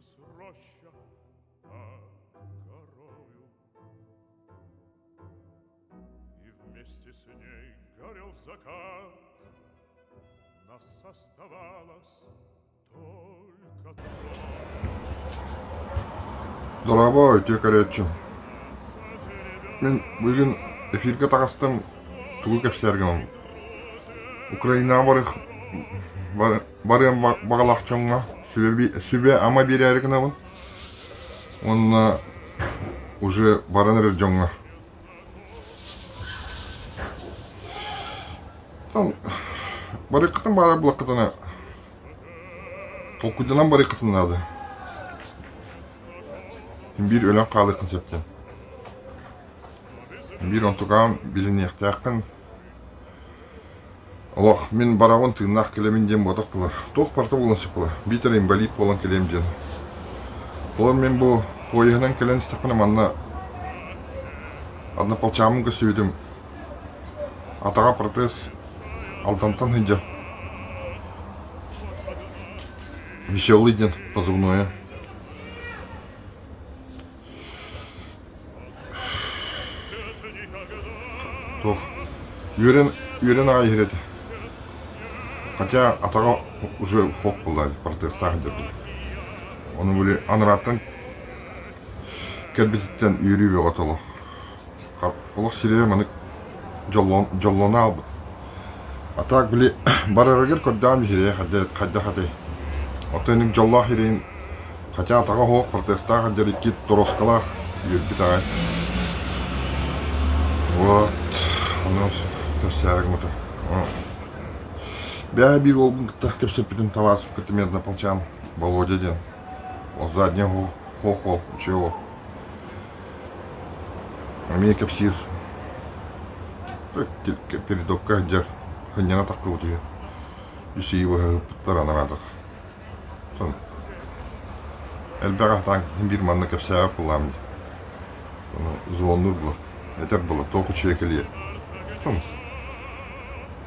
Раскинулась роща над горою, и вместе с ней горел закат. Нас оставалось только трое. Дорогой текарячым. Мен бүгін эфирге тағыстым тугу кепсергем. Украина барым бағалақчыңға сүбе ама берерігінавын. Он уже бараныр жоңға. Барықытын бары бұлақытына толкудынан барықытын ады. Bir ölen қалды концептен. Bir онтуған біліне яқтаяқын. Олақ, мен барауын тыңнақ келемін дем бодық бұла. Тоқ парта болын сеп бұла. Битер инвалид болын келем ден. Олар мен бұл пойығынан келен істепінім адна полчамын көсүйдім. Атаға протез алтантан хынжа. Веселый ден позывное. Тоқ, үйрен аға ереді. Хотя атаға уже фок болды, протестағы деді. Оны бөлі аныраттан кәлбететтен үйрей беғат олық. Олық сирее мәнік жоллана албыд. Атақ білі барарагер көрдәм сирее қадда. Отайның жоллақ ерейін, хотя атаға хоқ протестағы деді кет дұросқалақ үйрбет ағай. Вот, onu göstereyim burada. Ben bir oldum ki кепсеппеден тавасып кетімеді напалчам Володяден. Ол заднего хохол, чего. А мне кепсир. Передовка дер. Хынняна таққы өтіге. Үсі его пұттараны радық. Әлбәғақтан бір манны кепсәіп бұламды. Звоннур бұл. Это было только человек или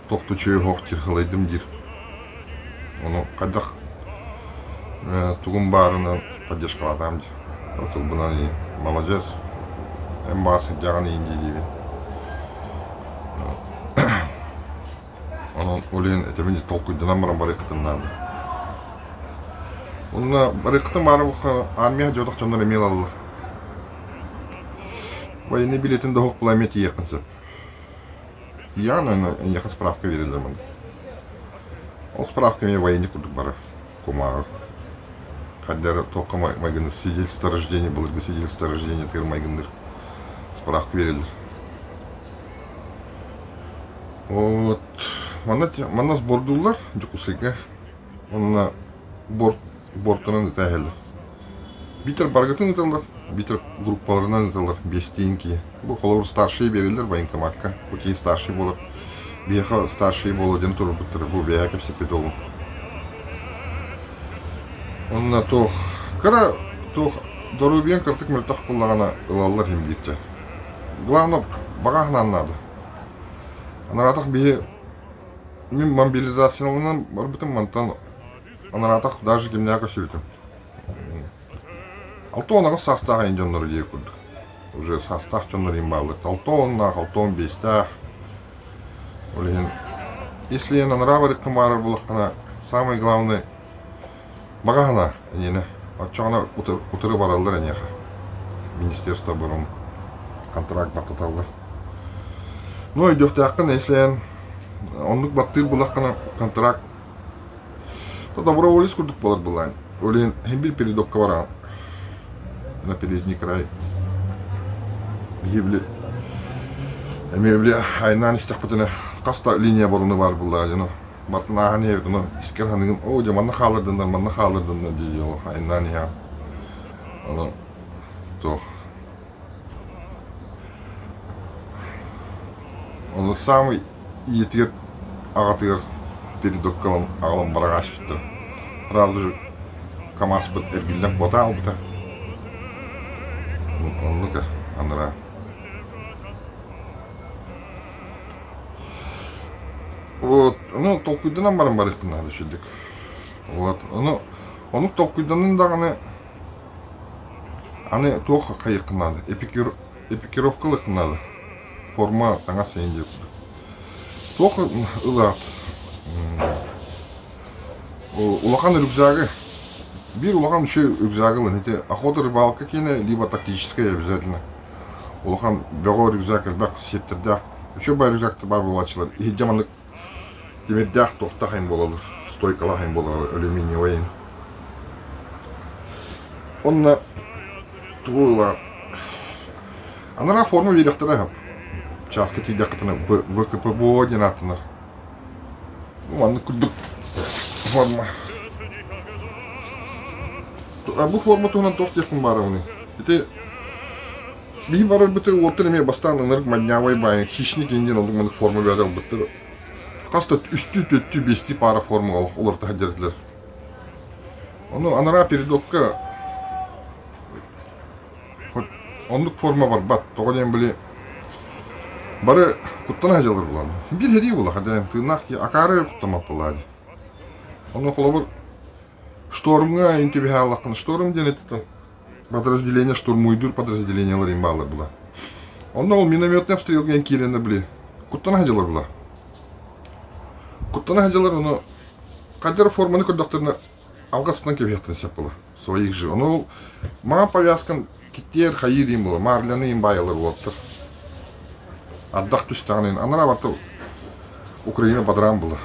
только человек хохтир халайдым дир. Оны қадақ туғын барынан поддержка адам дир. Отыл бұнан ең молодец. Әм басы жағаны енді дейбен. Оның олейін әтеменде толқыйдынан баран барықытын нады. Онына барықытын бары бұқы армия жодақ жондар емел алылыр. Военный билетін доғық бұл әметі еқінсіп. Яғын еқін справка верілдір мұнды. Ол справка мен военный күрдік бары. Комағы. Қаддары тоққа майгыныр. Свидетельство рождения бұл үргі свидетельство рождения тығыр майгыныр. Справка верілдір. Вот. Мана сбордулар жүкісігі. Онына бортынан өті әхелдір. Битер баргатын өтелдір. Битер группаларынан өтелдір. Бестейінки. Бұл қолауыр старший берілдір военкоматқа. Көтей старший болып. Бияқа старший болу ден тұрып бұттыр. Бұл бияға кепсепет олу. Онына тоқ. Қара тоқ. Дорубиян кіртік мүлтақ бұллағана ұлалылар емдетті. Главно бағағын аннады. Анаратақ бейі мен мобилизациялынан бар бұтын мантан анаратақ даже кемняға сөйтім. Алтоонага састағы инжонлары дейі күрдік. Уже састақ жонлары ең балдық. Алтооннақ, алтоон бестақ. Олеген, если я нанрава рекомарар бұлыққана, самый главный бағағына, әнені, отчағына ұтыры баралдар әнеға. Министерство бұрын контракт бақтаталдар. Ну, идеқті ақын, если я онлық баттыр бұлыққана контракт, то доброволец күрдік болар бұлайын. Олеген, хембір передокқа бараған. На передний край. Гибли. Эмевли айнан истек бутуна каста линия боруну бар булла жана. Батнаган евдуна искер ханын о жаманна халырдындан дейо айнан я. Аны то. Оны самый етер агатыр передоккалым агалым барагаш битти. Разы КамАЗ бит эргилден бота албыта. Онлука андыра. Вот, ну толкуйдан барым бар еттін әлі шөлдік. Вот, оны толкуйданын дағаны Аны тоқ қайықынады, эпикировкалықынады. Форма таңа сейін деп. Тоқ ұлат. Улахан рюкзагы. Bir улахан еще рюкзагы. Охота рыбалка кине, либо тактическая обязательно. Улахан бего рюкзак, әлбәк сеттердәк. Еще бар рюкзакты бар болачылар. И жаманлык темердәк тоқта хайын болалыр. Стойкала хайын болалыр, алюминиевый. Онна тугула. Анара форма верехтера хап. Часка тидек кытына ВКПБО денатынар. Аны күрдүк форма. Бу форма тугунан тоқтекін бары уны. Ите бейін барар бітір оттын еме бастан ынырық маднявай байын. Хищник енден олдың маны форма бәдел бітір. Қаста үсті төтті бесті пара форма оларды хаддерділер. Оны анара передокка ондық форма бар, бат, тоғаден біле бары құттана жалыр болады. Bir hediye болады, хадайым, тыынақ ке акары құттамап болады. Оны қолы бір штормға интебе алақын шторм денетті. Подразделение штурмуйдур подразделениялар имбалар бұла. Онда ол минометный обстрелген керені біле. Құттана жалыр бұла. Құттана жалыр, оны қадер форманы көрдіқтеріне алғасынан кебектін сеп бұла. Своих же. Оны маған повязкан киттер хайыр им было, марляны им байылыр болыптыр. Аддақ түстағанын, анара барты Украина бадрам было.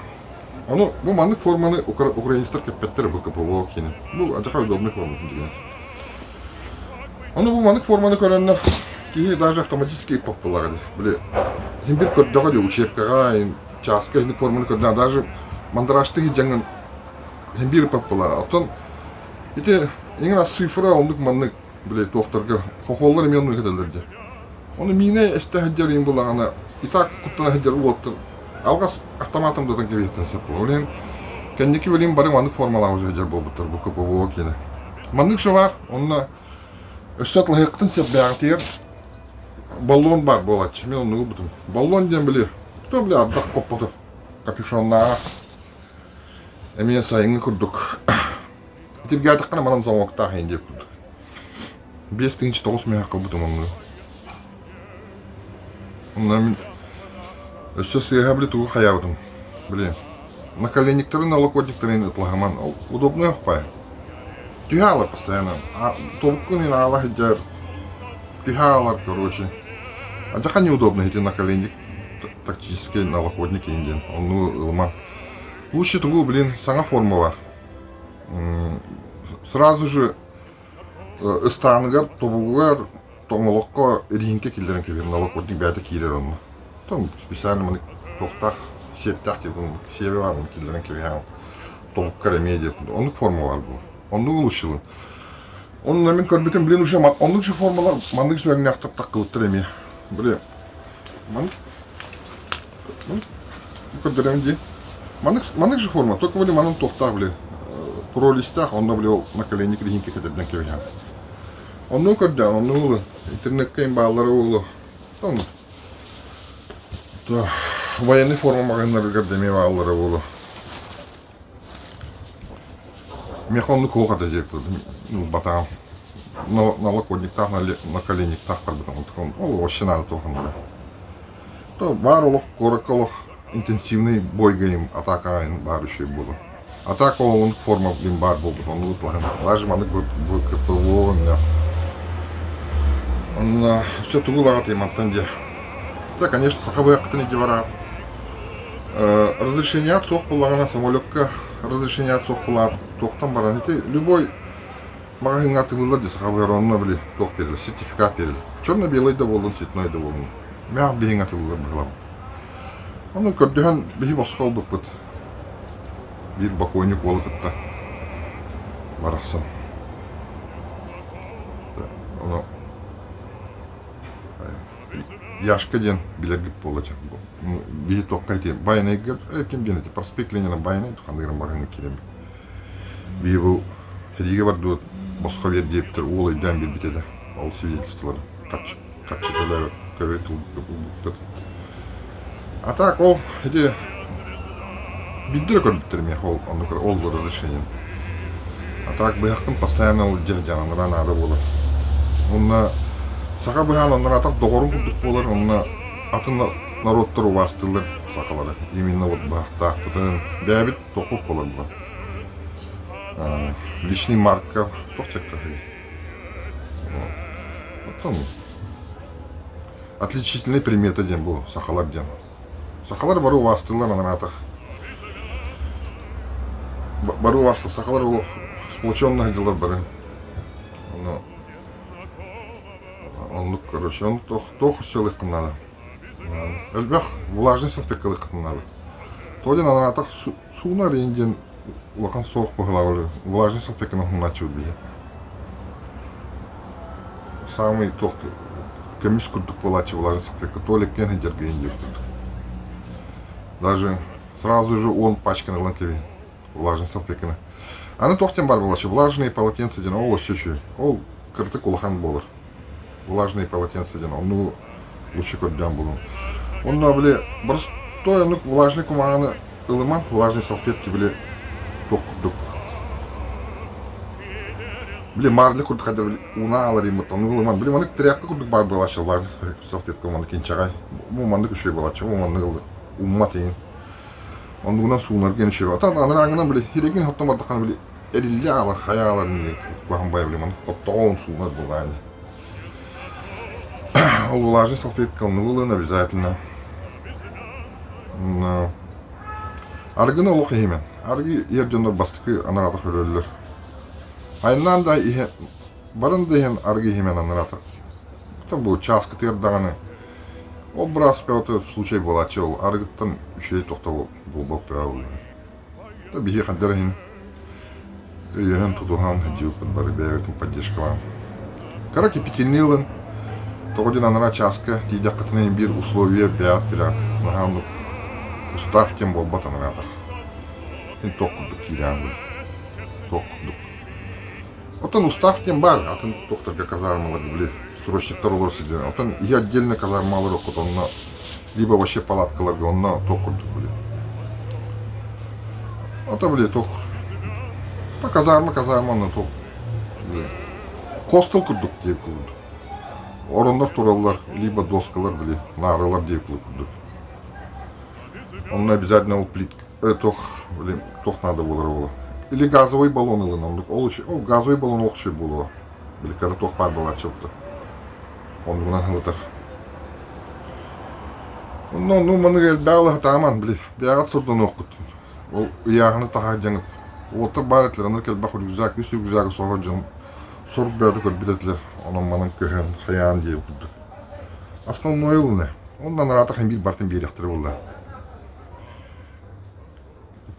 Оны, бұл маңдық форманы украинстар кеппеттер ВКПБО кенен. Бұл ажақа удобный форма деген. Оны бұл маңдық форманы көреннер, кейі даже автоматически поп бұлағады. Біле, химбір көрдіға де учебкаға, часка форманы көрдіға, даже мандарашты жаңын химбір поп бұлағады. Оттан, ете, еңін цифра ондық маңдық біле тоқтарға қоқоллар емен оны кәділдерді. Оны міне әсті әддер ең болағана, итак құттына әддер ұлоттыр. Алғас автоматымдадан кебеттен сеп бұл. Олен, кәндекі бөлейін барым анық формалағы әддер бол бұттыр, бұл КПБО кені. Маңдық жы бар, онына өссет лайықтын сеп бәғытер баллон бар болады. Мен оны ұлбытым. Баллон ден біле, кто біле аддақ қоппыды. Капюшоннаға әмен сайыңы күрдік. Тергәдік қана манам замоқта қайын деп күрдік. 5-9 мен ақыл бұтым оны. Онна мен өсі сыйға біле тұғы қая бұтым. Біле, наколенниктерін, налокотниктерін ұтылғаман. Удобный оқпай. Түйалар постоянно. Тобыққын ен ала хеджер. Түйалар, короче. А жақа неудобно эти наколенник. Тактический налокотник енден. Оны ылма. Лучше тұғы, блин, саңа форма бар. Сразу же ыстаныгар, тобугар, тоңолоққа рейінке келдерін кебер, налокотник бәті кейлер оны. Том специально мұны тоқтақ, септақ деп, себе бар оны келдерін кебер, тобуққар әме деп, оның форма бар бұл. Оның ұлышылы. Оның мен көрбетім, білен уже, оның же формалар, маңдық же әңіне ақтап қылыттыр әме. Біле, көрдерім де. Маңдық же форма, только біле маңын тоқтақ біле. Про листах, онда біле наколенник рейінке кедерден кебер. Onu көрден, onu ұлы, интернетке имбалары ұлы. Оны, военный форма мағанлар көрдеме бағалары ұлы. Мех оны қолғада жеп тұрды, батағам. Налокотниктақ, наколенниктақ бар бұтын. Ол вообще надо тоқынды. Бар олық, корық олық, интенсивный бойға им атақағайын бар үшей болды. Атака олың форма им бар болды, оны ұтылған. Даже маны КПБО, он все тугулага таймантан де. Да, конечно, сахабы актыны де бара. Разрешение от соқ бұлағана самолетка, разрешение от соқ бұлағат тоқтан баран. Любой магазин атылылар де сахабы ронына біле тоқ берілі, сертификат берілі. Черно-белый да болын, цветной да болын. Мәғ бейін атылылар бұғылам. Оны көрдіған бейі басқал бұқ бұд. Bir bakойник олы бұдта. Барақсан. Оны яшка ден билергіп болады. Бейі тоққайты байына егер, кем ден еті, проспект Ленина байына еті, қандығырын бағаны келем. Бейі бұл хедеге бар дуат, басқа вер дептір, ол айдан бер бітеді. Ол свидетельстволар, қатшы төлі көбетіл бұқтыр. А так, ол хеде биддір көрбіттір мех, ол разрешение. А так, бұяқтың постоянно ол жананыран ады болады. Онна сака быхан оннан атак догорун курдук болар, онна атын народтар убастылар сакалары. Именно вот бахтаактын бәбит токук болар буга. Личный марка токчакта. Потом отличительные приметы ден бу сакалар ден. Сакалар бару убастылар анан атак. Бару убасты сакалар ол сплоченных делар бары. Он, короче, он тох силы надо. Эльбах влажный салфетка надо. Тоді на натах суна ренден лахан соқ похлавлю. Влажный салфетка на начал били. Самый тох комисску дополачи влажный салфетка толик кен хедерген. Даже сразу же он пачка на ланкеве влажный салфетка. А на тох тем бар влачи влажные полотенца ден ол чуть-чуть. Ол кыртык улахан болар. Влажные полотенца ден, ну лучше кот дям был. Он на бле простой, ну влажный куманы элемент, влажные салфетки были ток. Бле марлы кот хадер бле уналари мутон, ну элемент бле манык тряпка кот бар была еще влажная салфетка, манык инчагай. Бу манык еще была, чего манык умматин. Он дуна сунар ген еще. Ата анрагынан бле хиреген хатта мартахан бле эриллялар хаялар не кухамбай бле манык потом сунар была. Влажный салфетка, он обязательно. Аргина лох имен. Арги ерденор бастыкы анаратах өрөллөр. Айнан да ihe барын деген арги имен анаратах. Кто был час кытырдаганы. Ол брас пеоты случай был ачыл. Аргыттан үшей тоқтау был бок пеоты. Та бихи хаддерин. Үйен тудухан хадюпын бары бәйветін поддержкалан. Караки петельнилын. Тогда на часка, где катные бир условия пятера, нагану устав тем был батан рядах. Тем току докирянгу, току док. Вот он устав тем бар, а тем токтор как казармала бли, срочник торговый сидел. Вот он и отдельно казармал рок, вот он на либо вообще палатка лаби, он на току бли. Вот бли ток. Та казарма на ток. Костел курдук тем курдук. Орындар туралар, либо доскалар били, нарылар деп кылып. Он обязательно плитка. Тох надо было. Или газовый баллон или нам. Газовый баллон лучше было. Или когда тох падал что-то. Он гнал. Ну, man дал таман, бли. Бягат сурдан окут. Ол ягны тахаджан. Вот баратлар, анар кел баху рюкзак, үс рюкзак сохаджан. Сорок бәді көр білетілер, оның манын көхен, саян дейіп күрді. Основной ұлыны, ондан ратақын бір бартын беректірі болды.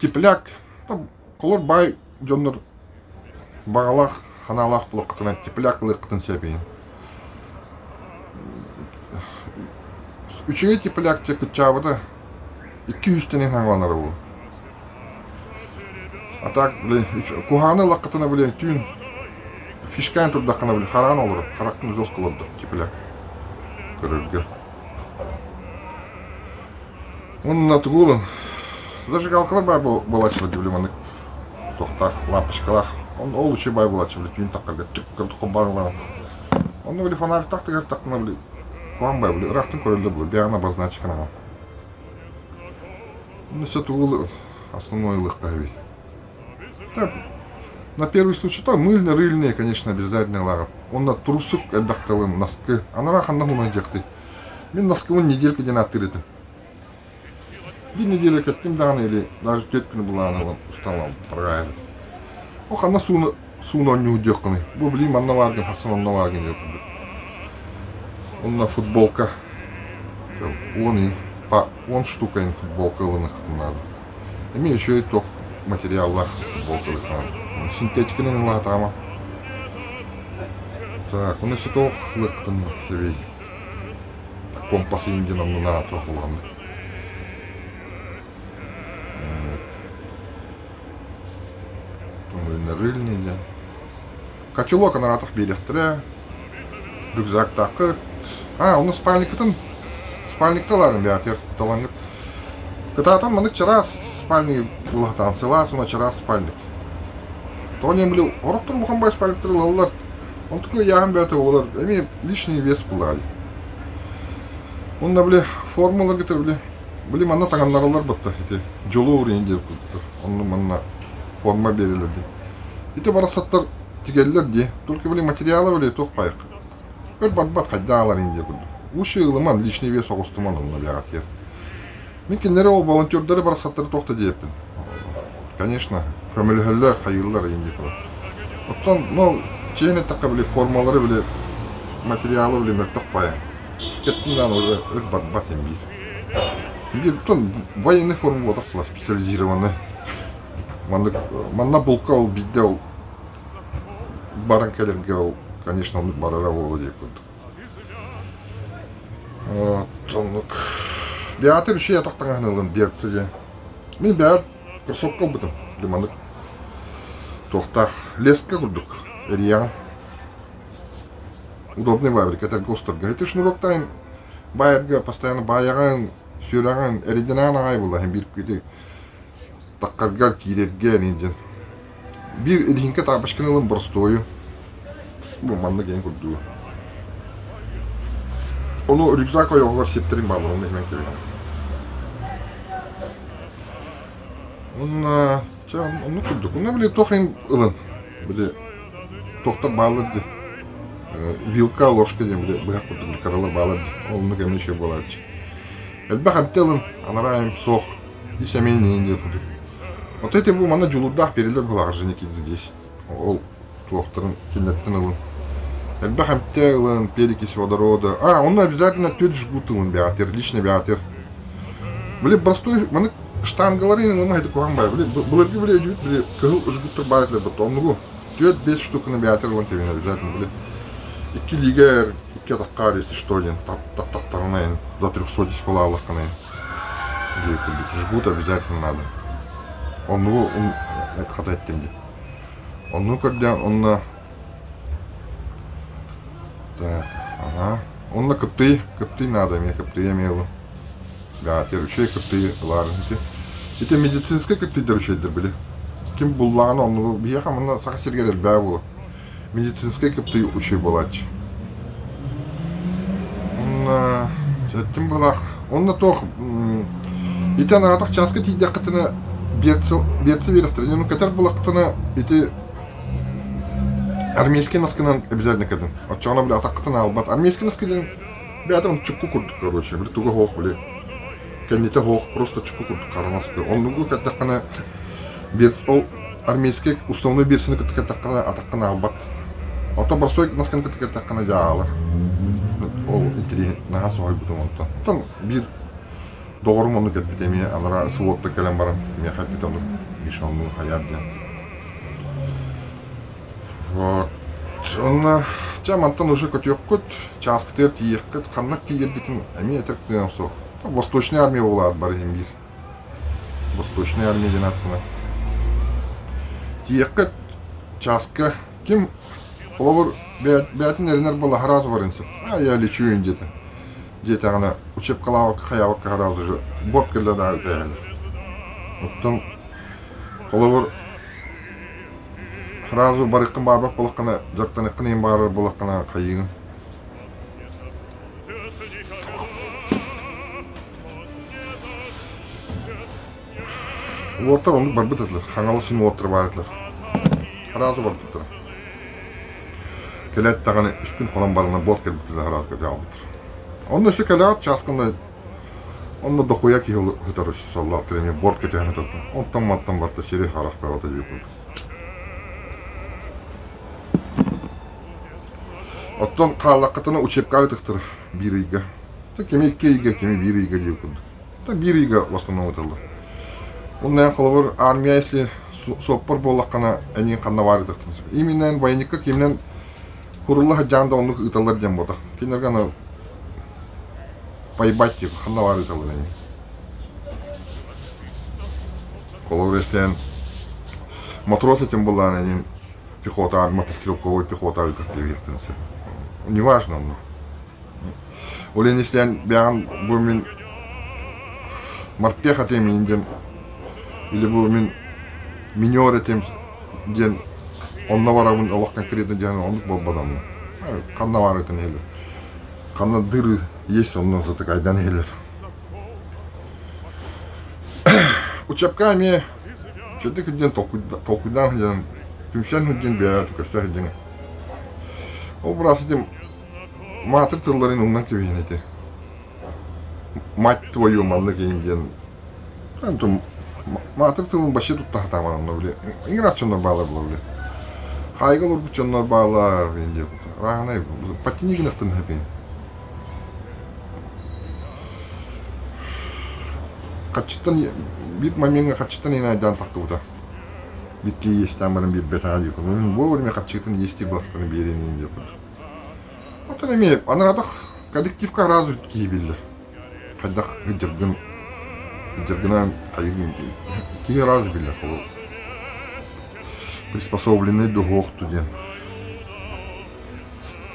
Тепляк, қолыр бай жоныр бағалақ, ханалақ бұлық қытынан тепляк ұлық қытын сәпейін. Үшіңе тепляк те күтчабыды 200 тенен хаңланары бұл. Атак, куханы лақ қытына білен түйін. Фишкан тут дахана были харан olur, характын жос кылды, тепляк. Көрөргө. Он натгулын. Зажигалкалар бар болачылы диблеманы. Токтах, лампочкалар. Он ол учи бай болачылы, түйін таккарга тюккарды барлар. Он были фонарь тактыгар такна были. Куан бай были, рахтын көрөлдө был, биана обозначкана. Ну все тугулы основной лыхкави. Так. На первый случай, то мыльно-рыльные, конечно, обязательно лагат. Он на трусук отдахталын, носки. А на рахан нахуй надехты. Мен носки он неделька ден аттырыты. Bir неделя кеттим даны или даже 4 күні была она устала прогайры. Ох, она суна не удёканы. Бу блин, манна варген, хасан он на варген ёкады. Он на футболка. Он штука ин футболка лынах надо. Имею еще и то материалlar футболка лынах. Синтетиканың латама. Так, оны сутох лыктын дебей. Компас индином на тохулам. Рыльный, да. Котелок на ратах берехтіре. Рюкзак такы. Оны спальник таларын бәтер талаңыт. Кытаатан мынык чарас спальник булахтан села, суна чарас спальник. Тоғын емілі, орықтыр бұқан бай спальниктері лалылар. Он такой яғын бәті олар, әме лишний вес бұлар. Онда біле формулар кетер біле манна тағанларылар бұтты, жолу ұрайын деп құлды. Онда манна форма берілер де. Ете барасаттар тигеллер де, только біле материалы біле тоқпайық. Өр бат қайда алар ен деп құлды. Уши ылыман лишний вес оғыстыман онна бәғат ер. Мен кенлері ол волонтердері барасаттары тоқты деппін. Конечно, көмілігілер, қайылылар ен деп құлды. Оттан, ну, чейіне таққа біле формалары біле, материалы біле мөрттіқ бая. Кеттімден уже өр бат ен бейді. Енді бұтын военный форма болдық бұла, специализированный. Манна бұлқа ол бейді ол, барын кәлерге ол, конечно, оны барара олы деп көрдік. Оттанлық. Бәғаты үші ятақтан ғанылын бердісі де. Мен бәғат кроссовка бұдым, білмандық. Тоқтақ леске көрдік. Эриян. Удобный бабрик, это гостырга. Это шнуроктайын байырга, постоянно баяған, сүйраған, эриденан ағай болды. Hem bir көйді таққаргар кейлерген енден. Bir эрихинке тағбашқан ылым бұрыстойы. Бұл манды кен көрдігі. Onu rüzgar oyuğlar septirin bağlı, onu hemen görüyorum. Onu kurduk. Onu bile toxin ılın. Bile toxta bağlıdı. Vilka, ложка diyeyim bile bırak kurduk. Karalar bağlıdı. Onu kemin şey boladı. Elbaq abdi ılın. Anarayım soğuk. İş emeği neyin diye kurduk. Вот эти bu bana julurdaq berilir bu ağırcını kizdi. Ол toxtарын kennetten ılın. Эльбах амтелын, перекись водорода. Он обязательно тёт жгут ылын беатер, личный беатер. Били простой, маны штангаларын ылын хайты куған бай. Бұларги били жүйт, били кығыл жгуттар баретлер бұтты. Онығы тёт 5 штуканы беатер ылын тевен обязательно. Били 2 лигер, 2 атаққар, если что, ден, тап-тап-тақтарынайын, до 300 пола аллаққанайын. Жгут обязательно надо. Онығы, қата еттім де. Онығы көрден, онына так, ага. Он на копты надо, мне копты имел. Да, те ручей копты, ладно. Эти медицинские копты ручей были. Кем был лано, он бьехал, он сахар сергел бяву. Медицинские копты учей балач. Он, тем было, он на то, эти на ратах часто ти дякатына берцы верхтер, ну катар было катына эти армейский носкынан обязательно кәдін. Вот чағына біле атаққытын албат. Армейский носкиден бәдім чүкку күрдік, короче. Біле туға хоқ біле. Кәннете хоқ, просто чүкку күрдік қара носки. Онығы кәттіққана ол армейский уставной берсіні кәттіққана атаққана албат. Ота барсой носкан кәттіққана жағалар. Ол интеллигент наға соғай бұдым онтан. Онтан бір доғырым оны кәтпет әме алара суотта кәлем барам. Мен қайтпет оны беш оны қаяр ден. Вот. Он мантан уже котёккут, часкытер тиеккет, каннак киер битин, эми этерктен со. Восточная армия болат бар эмбир. Восточная армия денаттына. Тиеккет, часка, ким олор бәтин эринер бола харазы бар инсеп. Я лечу где-то. Где-то ана учебкалавак, хаявак харазы же. Борт келді да айтайын. Оттан олор Разу барыққын барбақ болаққана, жақтан иққын ең бары болаққана қайығын. Уоттар оны бар бұтыдылар, қаңалы сүйін уоттар бар етілер. Разу бар бұттыр. Келет тағаны үспін қолан барына борт кел бұттыда разу көрді албыттыр. Оны үші кәлеғат часқында, оны доқуя ки хүтар үші саллақ тілеме борт кетеғаны тұттын. Онтан маттан барда сері қарақ бай ота жүйіп болды. Оттан қалаққытына учебка айтықтыр бір үйге. Кеме 2 үйге, кеме 1 үйге деп күлді. 1 үйге в основном өтілді. Ондан қылы бір армия, если соппар болаққана әнен қанна бар едіктіңіз. Именен военникка кемнен құрылы жанды оны ұталар дем болды. Кенерге ана поебать деп қанна бар еділер әнен. Қылы бір естен матрос етен болған әнен пехота, мотострелковый пехота өтік деп ектіңіз. Неважно. Олен если бәған бұл мен морпех атем инден или бұл мен минер атем ден Onunla var abun Allah'tan kredi diyen onluk bolbadan. Kanna var eten helir. Kanna dırı yes ondan zatı kaydan helir. Uçapka mi? Çödük hüccen tokudan hüccen. Tümşen hüccen bir ayatı köşte hüccen. O burası dem matır tılların ondan kevişineti. Mat твою mallık eğimgen. Tantum matır tılın başı tuttu hataman onunla bile. İngilizce'nden bağlar bula bile. Hayga olur bütçenler bağlar bence. Rahane patini günahtan hep. Kaçtan bir mamenga kaçtan yine aydan taktı bu da. Bitki yestemlerin bir betali yok. Bu ölüme kaçtan yesti bastığını bir yerine yok. O da ne? Anladık. Kolektif razı ki bilir. Hatta hıcırgına kayın ki razı bilir. Приспособленный дух туден.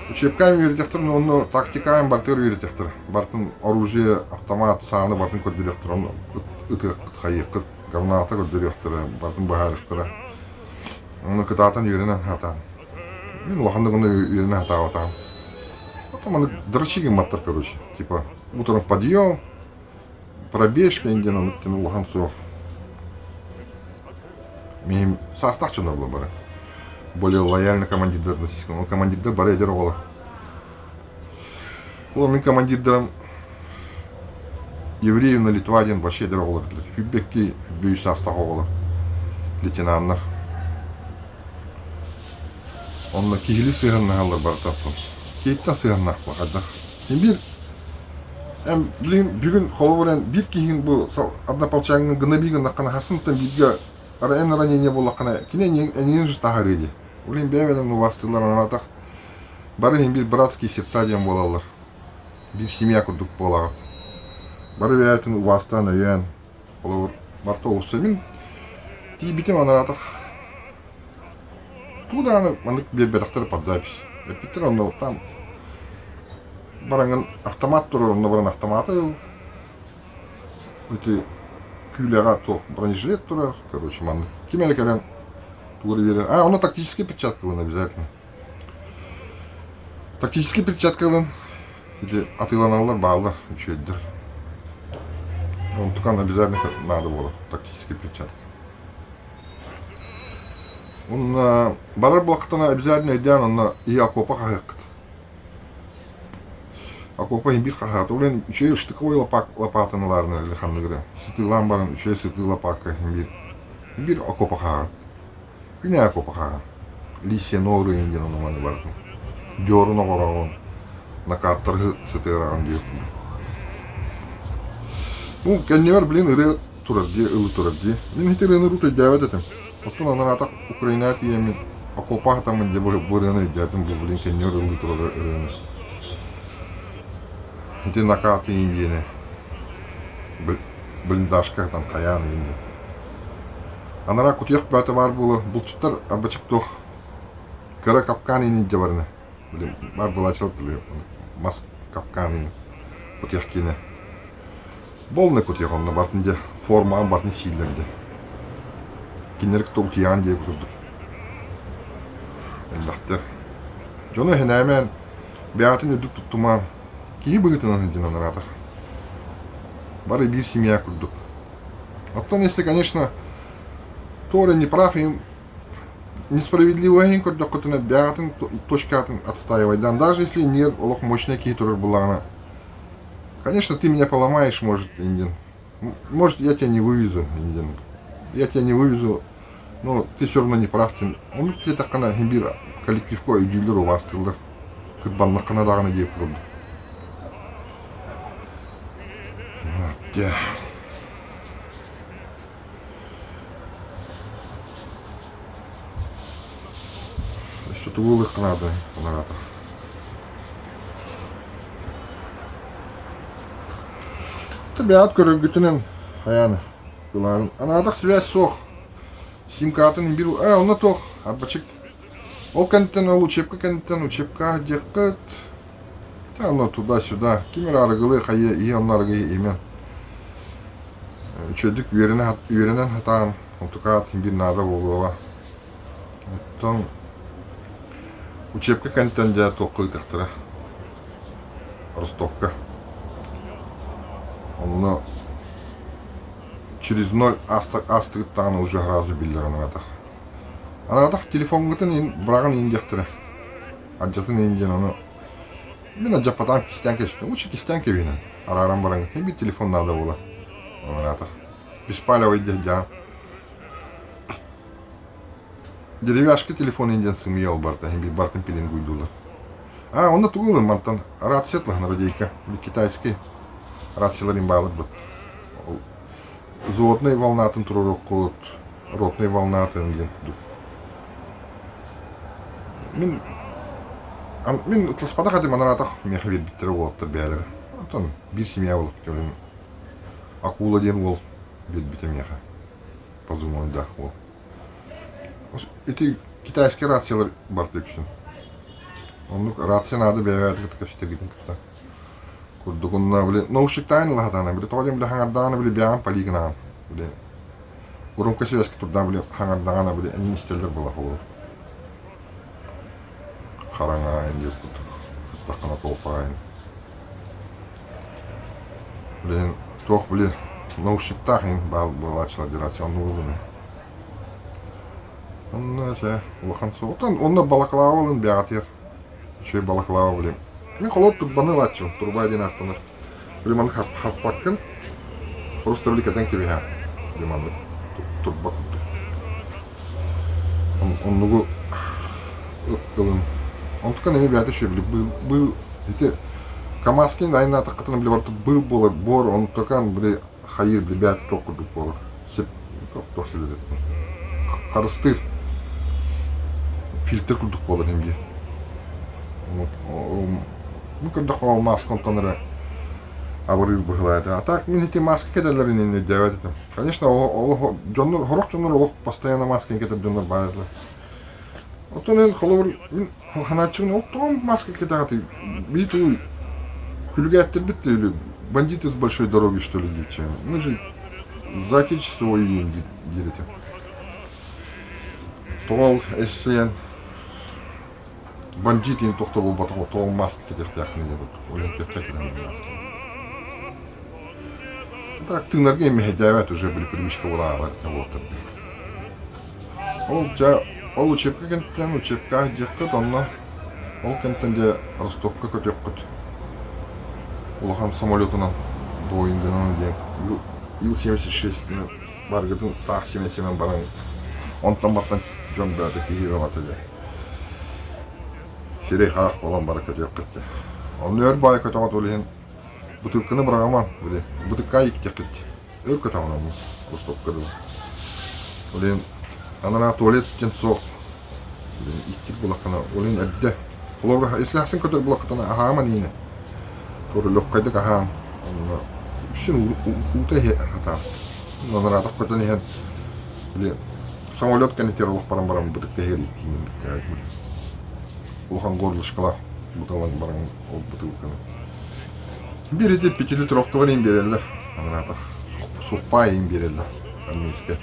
Учебками вердехтер, но он тактикаем бартер вердехтер. Бартын оружие, автомат, саны бартын көддірехтер. Он ыты хайықы, граната көддірехтер, бартын бағарехтер. Оны кытатын үйренен хатан. Мен лохандығыны үйренен хата атам. Потом он дрочиги маттар, короче. Типа, утром подъем, пробежка, инден он лохан сов. Мен састақ чына было бары. Более лояльный командирдер насискан. Он командирдер бары едер оғылы. Ол мен командирдерім евреев на Литваден вообще едер оғылы. Хүббекке бүй састақ оғылы. Лейтенанттар. Онна кигили сыйғанна қалар бары таптым. Кейттен сыйғанна ақпа. Мен бір бүгін қолы көрен бір кигін бұл однополчанның гынабигін наққана хасынтан бізге ранее ранение было кана кине не же тахариди. Улин бевелем у вас тылар аратах. Бары хим бир братские сердца дем болалар. Бир семья курдук болагат. Бары веятын у вас та наен. Олар барто усамин. Ти битем аратах. Туда аны манык бебедактар под запись. Я питер он там. Баранган автомат туру, он набран автоматы. Эти Күлеға тоқ бронежилет тұрар, короче, манды. Кемелі кәлен туғыры берер. Оны тактический перчаткалын обязательно. Тактический перчаткалын атыланалар, бағалар, үшеддір. Он тұқан обязательно надо болады, тактический перчатка. Он барар бұлақтана обязательно өйден, он и окопа қағақыт. Окопа им бир хахат. Улен еще штыковой лопатаналарны или ханныгры. Сытылан барын, еще сыты лопатка им бир окопа хахат. Күне окопа хахат. Лисия норы инден он маны бартын. Дёру ногорагон. Накаттырғы сытыраган дейіп. Ну, кәнневер блин ыры турарди, ылы турарди. Мен хитер ыны руты дәвәт этим. Остун анаратак Украина тиемен. Окопа хатамын деп бұрыны дәтім бұл блин кәнневер ылы турар ырыны. Эти накаты индияны. Блиндашка там каяны инди. Анара кутьях бәті бар болы. Бұлчыттар арбачыктох. Кара капканы инди барыны. Бар была чылтылы. Мас капканы. Кутьях кейні. Болны кутьях онна бартынде. Форма бартын силдерде. Кинерік тоғытиян дейіп жүрдік. Әлбәқтер. Жоны хенәмен бәятын өдік тұттыман. Кии быгытынан хидин анаратах. Бары бир семья курдук. А потом, если, конечно, Тора не прав и несправедливо курдук, который бятын, точкатын отстаивать. Даже если нет, олох мощные кии турар булана. Конечно, ты меня поломаешь, может, Индин. Может, я тебя не вывезу, Индин. Я тебя не вывезу, но ты все равно не прав. Он тебе так она химбира коллективко и дилеру вас тылдар. Как банна канадагана дейп курдук. Yeah. Что-то вылых надо, надо. Табиат көргөтүнөн аяны. Буларын анадак связь сох. Сим-картаны беру. Он на то, арбачык. Ол контент учебка деккат. Там туда-сюда. Кимер аргылы хае и оннарга имен. Çödük üyerinen hatan, otukat bir nada buluğa. Ton Учебка контент дя тоққы тахтара. Ростовка. Он через ноль астыгыттағаны уже разы билдер анаратах. Анаратах телефон гытын браган индяқтыра. Аджатын инден оны. Мен аджапатан кистянке шты. Учи кистянке винен. Арарам баран. Хеби телефон надо было. Анаратах. Беспалевый дядя. Деревяшка телефон инден сымиял барта. Хеби бартын пилин гуйдулар. Онда тугулы мантан рациялар на радейка. Китайский. Рацияларин балык бут. Золотной волнатын турурок кот, ротной волнатын ген. Мен тылспада хадим анаратах мехавет биттері болаттыр бәлері. Онтан бір семья болып келем. Акула ден ол бет бите меха. Позумой да ол. Эти китайские рациялар бар текшін. Onun rация надо бәвәді кітті кетін кітті. Курдугунна биле наушиктайн лахатана биле тоолем биле хангардагана биле бяан палигнаа биле громко связки турдан биле хангардагана биле министрлер бола холор хараңа инде такана толпайн биле тох биле наушиктахин бал болачла операцион уулуна онна же лахан соотан онна балаклавалын бяатер чөй балаклава биле мен холор турбаны лачу турбай ден аттаныр билеман хаппаккын просто биликатен кебеха билеман турбак оннугу ыккылын онтукан эми бяты шөй биле был ите камаскин айна такытын биле бартып был болар бор онтукан биле хайыр биле бяты токкудук болар сеп токсилет карыстыр фильтр курдук болар эмге Мукан дохо маск контонера абыры быхлайды. А так мен эти маски кедерлерин не делать это. Конечно, ол жоннор хорок жоннор ол постоянно маски кетип жоннор баарлы. Отонен холор ханачын оттон маски кетагаты. Биту күлгәттер битти бандиты с большой дороги что ли дичем. Мы же за отечество воюем дирете. Тол эссен бандитин тохто бол батого тол маски кетер тякны дебут. Олен теппетен маски. Так тыңнарга эми хедават уже бир привычка болалар болот. Ол учебка кенттен учебка жакты тонно. Ол кенттенде Ростовка көтөккөт. Улахан самолетунан Боингден ден Ил-76 баргытын так 77 баран. Онтан баттан жонда кийип атады. Шерей харак болан бара көтөккөт. Оны өр бай көтөгөт олен бутылканы брагаман, биле. Бутылка иктекет. Өр көтөгөн Ростовкада. Олен анара туалет кенсо. Биле иктик булакана олен адда. Олар если хасын көтөр булакатана ахаман ине. Торы лёккайдык ахам. Оны шин уте хата. Анара так көтөн хен. Биле самолет канитер улак барам бутылка хери кийин. Улахан горлышкала бутылан баран ол бутылканы. Береде 5-литровкаларын берелер. Анатах супайын берелер. Армейская.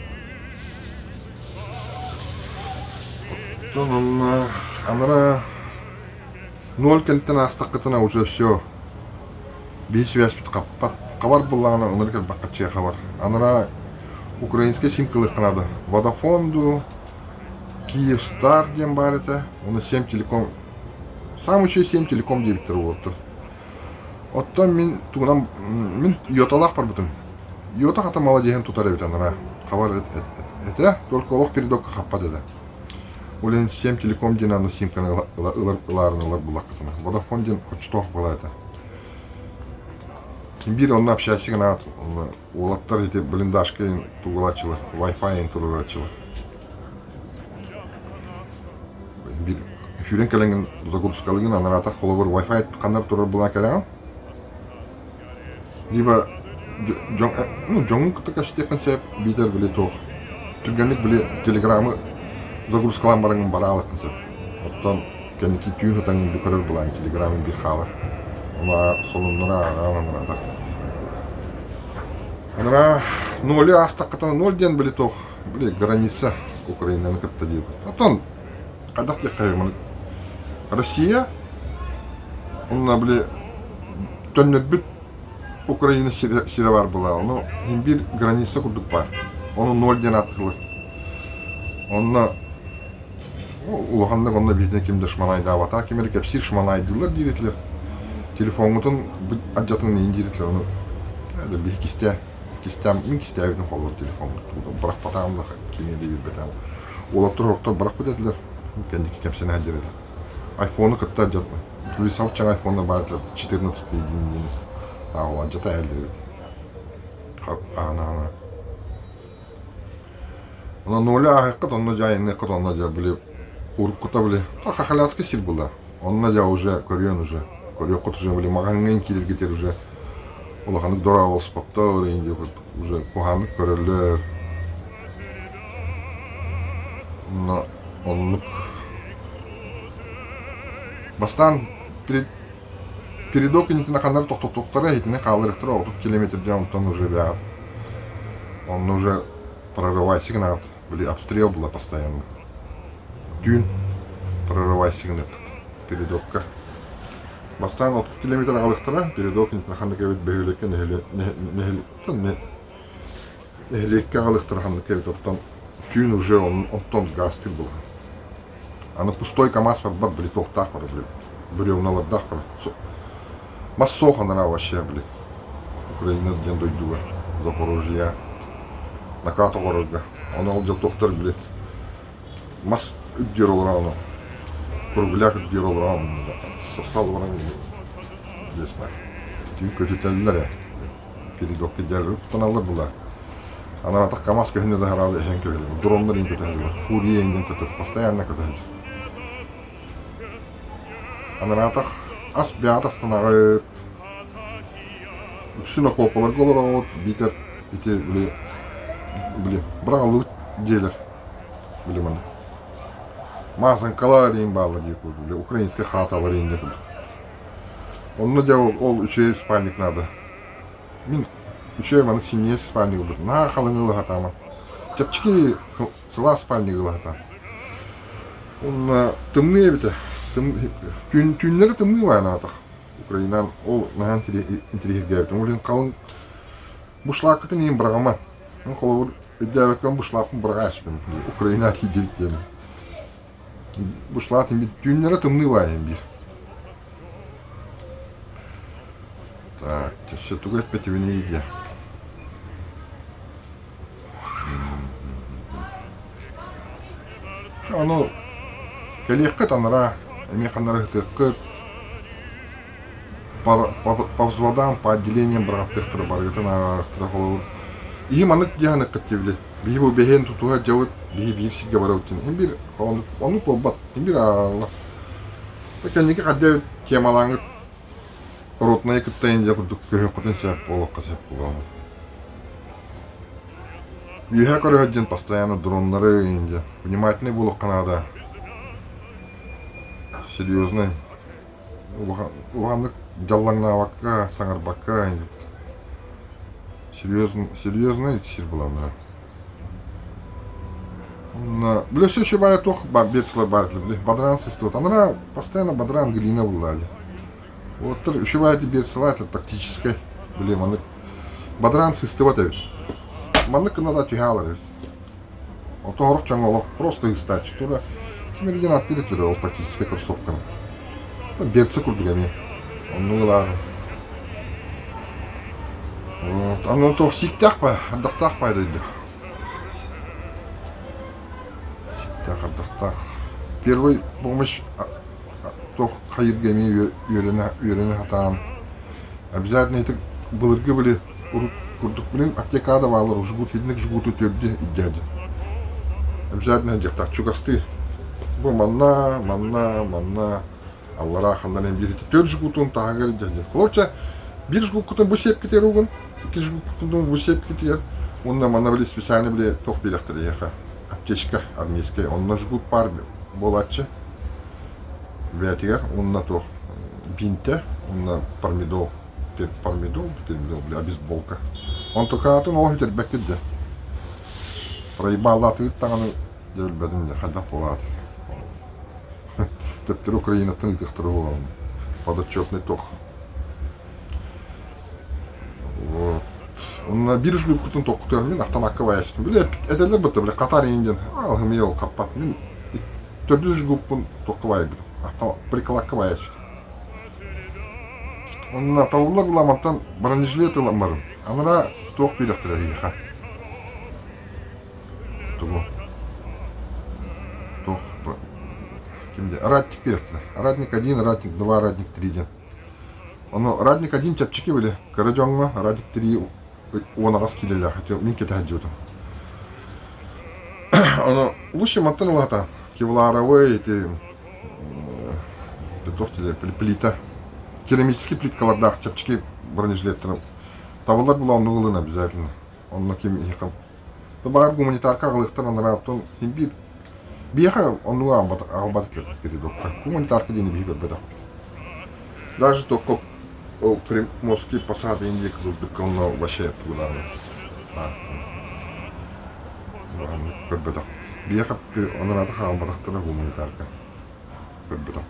Потом анара 0 кенттен астакытына уже все. Бей связь бит каппат. Кабар буллагана онырка бакча хабар. Анара украинская симкалы канада. Водофонду Киевстар дем бар это. Он 7 телеком. Сам еще 7 телеком директор болуптур. Оттон мен тугунан мен йоталак бар бутун. Йота хата молодежен тутар бит анара. Хабар это только олох передок хаппады да. Олен 7 телеком ден аны симканы ылар булаксына. Водофон ден почтох была это. Кимбир онна общайся гана олаттар эти блиндажка тугулачылы, Wi-Fi турурачылы. Bir hüren kelingen загрузкалыгын анарата холовор Wi-Fi кандар турар була келеген. Либо жоңун кытыка штекенсе битер биле тох. Түгенлик биле телеграммы загрузкалан барыңын баралыкын сеп. Оттон кеники түйүн хатаңын би көрөр була телеграммын бир халы. Ва солуннара аганара. Анара 0 астакытын 0 ден биле тох. Биле граница Украинаны кытта дейт. Оттон Кадак я кайым, Россия, онна біле төннөбүт Украина сире бар була. Оны бир граница курдук бар. Оны 0 ден аттылы. Онна улаханлык онна битне кимде шманайда вата, кимер кепсир шманайдылар диретлер. Телефонутун аджатын нейин диретлер. Оны bir min kistəvinin olur telefonu. Bırak patağımda kimiye de bir betam. Olaptır oktar bırak bu dediler. Kendiki kemsene hadireler. iPhone'u kıtta acatma. Tüy savçan iPhone'da bağırdılar. 14 deydiğin. O acata elde verdi. Ana. Ona noli ahıqqat, onunla jayın ne kıt, onunla jay bile urup kuta bile. Xaxalatski sil bula. Onunla jay уже, көрген уже. Көрген кут уже bile mağanın kilir getir уже. Улаханнык дора бол споттор, инде уже куханнык көрөлөр. Онлук. Бастан передок инде нахандар токтоктора этине калырыктыр, 30 километрден онтон уже бягат. Он уже прорывай сигнал, были обстрел было постоянно. Дюн прорывай сигнал передокка. Бастан 30 километр алыктыра, передок инде нахандар кебет бөгөлекке нехелекке алыктыра хандар кебет оттон дюн уже онтон гастыр было. Аны пустой КамАЗ бар, били тоқтар бар, бирёвналарда бар. Массоханара вообще, били. Украина ден дойдуга, Запорожье, Накато городга. Оны ол жел тоқтар били. Мас үддер олрауны. Кургуляк үддер олрауны. Сал баран десна. Түйін көтетелілер я. Передокки дәлі тұтаналар бұлар. Анан атақ КамАЗ көхінде де харабы эхен көтетелер. Дрондар ен көтетелер. Фурия енген көтетелер. Постоянно көтетелер. Анан атақ ас бәғат астанағы үксін окопалар қолыр ауыт, битер, біле, бірағылы дейлер, біле маны. Мазанкалар ең бағылар дейік біле, украинский хаталар ең де біле. Онны де ол үшей спальник нады. Мен үшей маның семье спальник бұр. На қалыңылы хатама. Тепчики сыла спальник ылы хата. Онны тымны ебіті. Түйінлері тымны байына атақ. Украинан ол наған интерегер гәйбітін. Олен қалың бұшлаққытын ең бірағама. Мен қолы өдәвәккен бұшлаққын бірға әшпен. Украина кейдевіттемін. Бұшлаққытын бет түйінлері тымны байын бір. Так, ще туға әтпетівіне еге. Аны кәлеққыт анара Ми ханары тыккыт по взводам, по отделениям бравтыхтыры баргытын арахтыры холовур. Иги манык дияны кыттевле. Биги бу бехен тутуга жабыт, биги бирсиге бараутын. Эмбир onu побат, эмбир алла. Кәнеге кадда темалаңы ротная кыттайын жабы дук көһө кытын сәп болук касап болгон. Юха көрөдөн постоянно дронлары инде. Внимательный болук канада. Серьезный. Уганнык жаллаңнабакка, саңарбакка. Серьезный сир была. Бля, все еще бая тох бедслар барли, бля, бадран сестот. Она постоянно бадран глина была. Вот еще бая бедслар тактической, бля, манык. Бадран сестот. Манык надо тягалар. Вот то ручанго просто их стать. Тура мериден аттырытлар ол тактической кроссовканы. Берцы курдугами. Onu var. Вот, оно то сиктах па, андахтах па дейді. Сиктах, андахтах. Первый помощь, то хайыргами үйрене хатан. Обязательно это былыргы были курдук білін, аптекада балыр, жгут едінік жгут өтерді иддяды. Обязательно дехтах чугасты. Бұл манна. Аллара хандан бир төр жгутун тагыр деді. Короче, бир жгутун бу сеп кетер угун, iki жгутун бу сеп кетер. Онда мана биле специально биле ток беректер яха. Аптечка армейская, онна жгут бар болатчы. Бетигер, онна ток бинте, онна пармидол, биле обезболка. Он только атын ол хитер беккеде. Проебалаты таганы дөрбедин де хада болат. Төптер Украина тынытыктыры болған. Подотчетный тох. Вот. Онна бир жүз күтін тоқтырым мен автоматқа баясым. Біле, әтелер бұтты, біле, қатар енден. Алғым ел қаппат. Мен 400 күпін тоққа бай біле. Приколаққа баясым. Онна тауылар бұламаттан бронежилет ылам барым. Анара тоқ бейректір әйіға. Тұғу. Тоқ. Кімде? Ратник бейректір. Ратник 1, ратник 2, ратник 3 ден. Оны ратник 1 чапчики біле. Карадионға, ратник 3 онағас келелі. Мен кете хаджи өтім. Оны лучше маттан ұлғатан. Кевларовый, эти... плита. Керамический плиткалардақ чапчики бронежилеттері. Табылар бұл оны ұлын обязательно. Оны кем еқам. Бағар гуманитарка ғылықтар аныра аптон. Бир бияха оны ағылбатық кереді оққа. Гуманитарка дейіне бейбір бәді. Даже тоққа Приморский посад Индии кылно вообще пуланы. Көрбөдө. Бияка онорада халбатактары гуманитарка. Көрбөдө.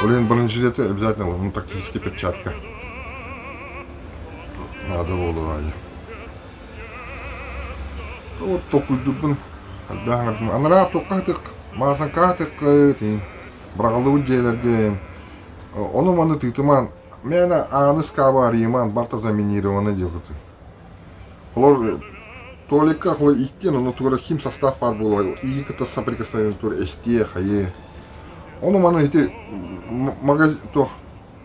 Олен бронежилеты обязательно, ну тактический перчатка. Надо болугай. Вот токуйдубун. Анара токкатык, масанкатык тин. Брагалы жерлерден. Оны маны тыйтыман. Мен аны скаба риман барта заминированы дегуты. Холор толика холор иттен, но тура хим состав бар было. И как-то соприкосновение тура эсте хае. Он у меня эти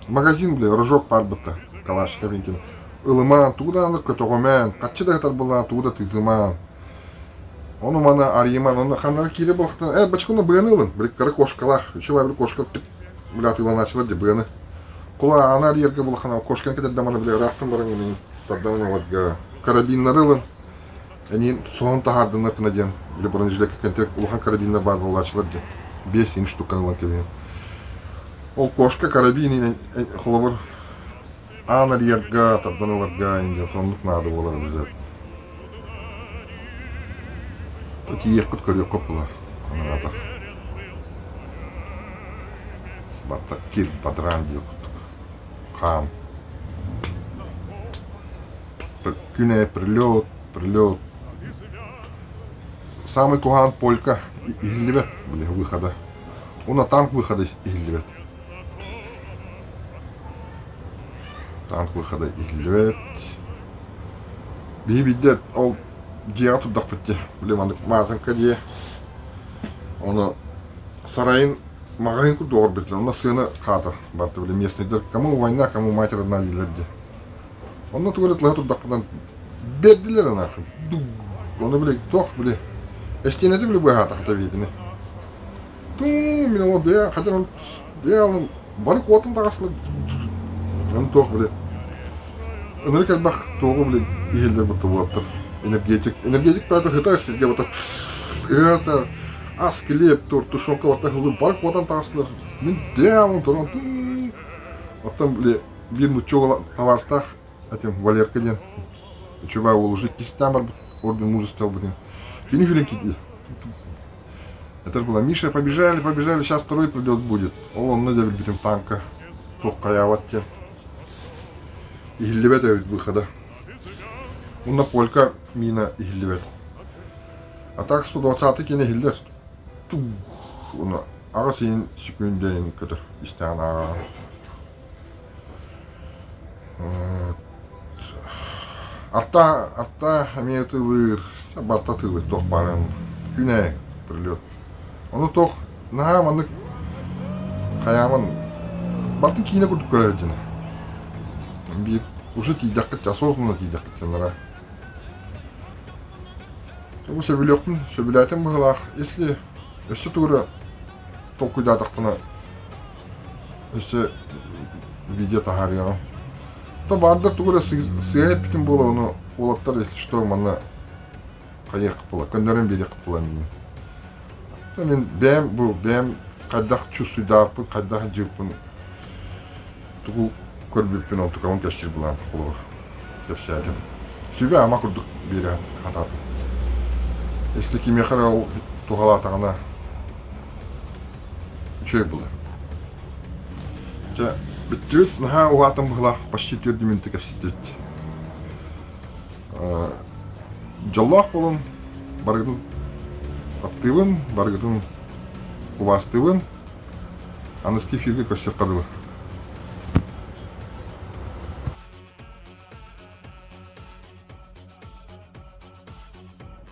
магазин бля рожок бар быта. Калаш кабинкин. Илыман туда аны көтөгөмен. Каччы дагытар була туда тыйтыман. Он у меня ариман, он ханар кире бактан. Бачкуны быянылын. Бля кошкалах. Еще бля кошка бля тыла начала де быяны. Кула ана ерге булахана кошкен кетет даманы биле рахтын барыңын таддан алга карабиннары они сон тахардын кынаден биле бронежилет кентек улахан карабиннар бар болачылар де 5 штука ланкелен ол кошка карабин холобор ана ерге таддан алга инде сондук надо болар bizet эти ехкут көрөк копла ана бата кир падран диyor. Хан. Күне, прилет. Самый туган полька Игилебет, бля, выхода. Он на танк выхода из Игилебет. Танк выхода Игилебет. Бибидет, ол диа тут дахпетте, бля, мазанка де. Он сарайын магазин куда орбитлер, у нас сына хата, барты были местные, кому война, кому мать родная лилерди. Он на туалет лагату дакпадан беддилер нахуй. Он были тох были. Эстене ты были богата хата видны. Ту меня вот бе, хотя он он баркотом тагаслы. Он тох были. Он как бах того были игелер вот вот. Энергетик правда хата сидя вот это Аскелеп тур тушонка вот так барк вот он таслар. Мен дәм туран. Оттан биле бир мучугла товарстах этим Валеркаден. Чуба уложить кистамар орден мужества будет. Фини филинки. Это было Миша, побежали, сейчас второй придет будет. Он надел битым танка. Тухкая вот те. И гильдебета выхода. Он на полька мина и гильдебет. А так 120 кене гильдер. Оны аға сейін секундейін көтір істеген аға. Арта әме тылыр, барта тылыр тоқ барын. Күнәй прилет. Оны тоқ наға маны қаямын бартын кейіне күрдік көрі өтені. Бір уже тейдаққыт, осознанно тейдаққыт жаныра. Бұл сөбілеқпін, сөбіләтім бұғылақ. Если өсі туыры толкуйдатықпына өсі видео тахариян. То бардыр туыры сыйып бітін болы оны олаттар, если что, мана қайық қыпыла, көндерін бері қыпыла мен. Мен бәм қайдақ чувствуйдақпын, қайдақ жеппін. Тұғыл көрбеппін, ол тұқауын кәштер бұлан құлығы. Деп сәдім. Сөйбе ама күрдік бері қататым. Если кемехара туғала тағына чөй было. Те битүт наха уатым была почти 4 минуты кепситет. Жоллах болон баргытын аптыбын, баргытын кубастыбын, аныски фирге көсөк кадылы.